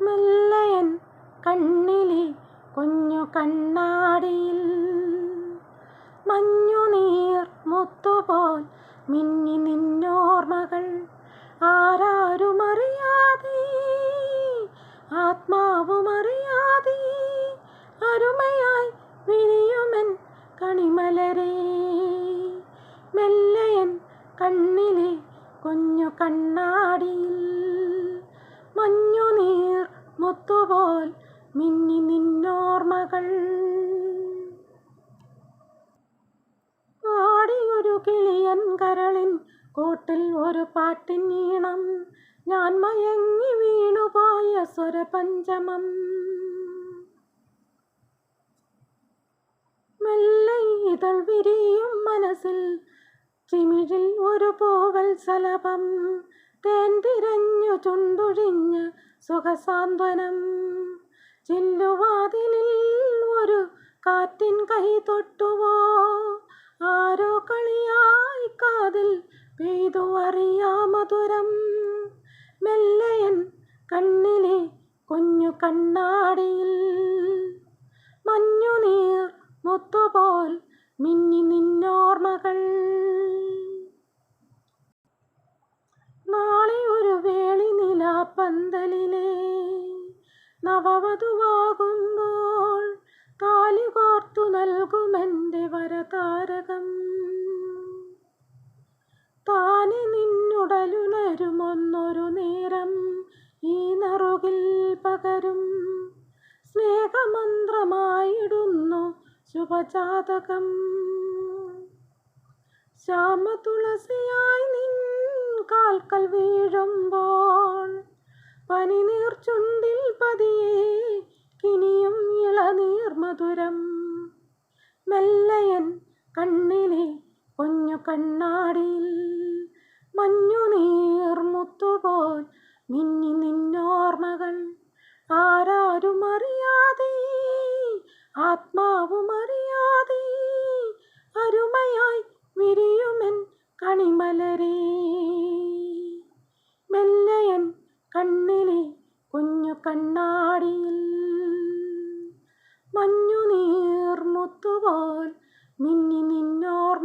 മെല്ലയൻ കണ്ണിലെ കുഞ്ഞു കണ്ണാടിയിൽ മഞ്ഞുനീർ മുത്തുപോൽ മിന്നി നിന്നോർമ്മകൾ ആരാരുമറിയാതെ ആത്മാവുമറിയാതെ അരുമയായി വിരിയുമെൻ കണിമലരേ. മെല്ലയൻ കണ്ണിലെ കുഞ്ഞു കണ്ണാടിയിൽ മഞ്ഞുനീർ മുത്തുപോൽ മിന്നി നിന്നോർമ്മകൾ. ആടിയൊരു കിളിയൻ കരളിൻ കൂട്ടിൽ ഒരു പാട്ടിൻ ഈണം, ഞാൻ മയങ്ങി വീണുപോയ സ്വരപഞ്ചമം. മെല്ലെ ഇതൾ വിരിയും മനസ്സിൽ ചിമിഴിൽ ഒരു പൂവത്സലഭം, തേൻ തിരഞ്ഞു ചുണ്ടൊഴിഞ്ഞ് സുഖസാന്ത്വനം. ചില്ലുവാതിലിൽ ഒരു കാറ്റിൻ കൈ തൊട്ടുവോ, ആരോ കളിയായി കാതിൽ പെയ്തു അറിയാമധുരം. മെല്ലയൻ കണ്ണിലെ കുഞ്ഞു കണ്ണാടിയിൽ മഞ്ഞുനീർ മുത്തുപോൽ മിന്നി നിന്നോർമ്മകൾ. നാളെ ഒരു വേളി നിലാപ്പന്തലിലെ നവവധുവാകുമ്പോൾ താലി കോർത്തു നൽകുമെൻ്റെ വരതാരകം. താനെ നിന്നുടലുണരുമൊന്നൊരു നേരം ഈ നറുകിൽ പകരും സ്നേഹമന്ത്രമായിടുന്നു ശുഭജാതകം. ശ്യാമതുളസിയായി നിൻ കാൽക്കൽ വീഴുമ്പോൾ പനിനീർ ചുണ്ടിൽ പതിയെ കിനിയും ഇളനീർ മധുരം. മെല്ലയൻ കണ്ണിലെ കുഞ്ഞു കണ്ണാടിയിൽ മഞ്ഞുനീർ മുത്തുപോൽ മിന്നി നിന്നോർമ്മകൾ ആരാരുമറിയാതെ ആത്മാവുമറിയാതെ അരുമയായി വിരിയുമെൻ കണിമലരേ. മെല്ലയൻ കണ്ണിലെ കുഞ്ഞു കണ്ണാടിയിൽ മഞ്ഞുനീർ മുത്തുപോൽ മിന്നി നിന്നോർമ്മകൾ.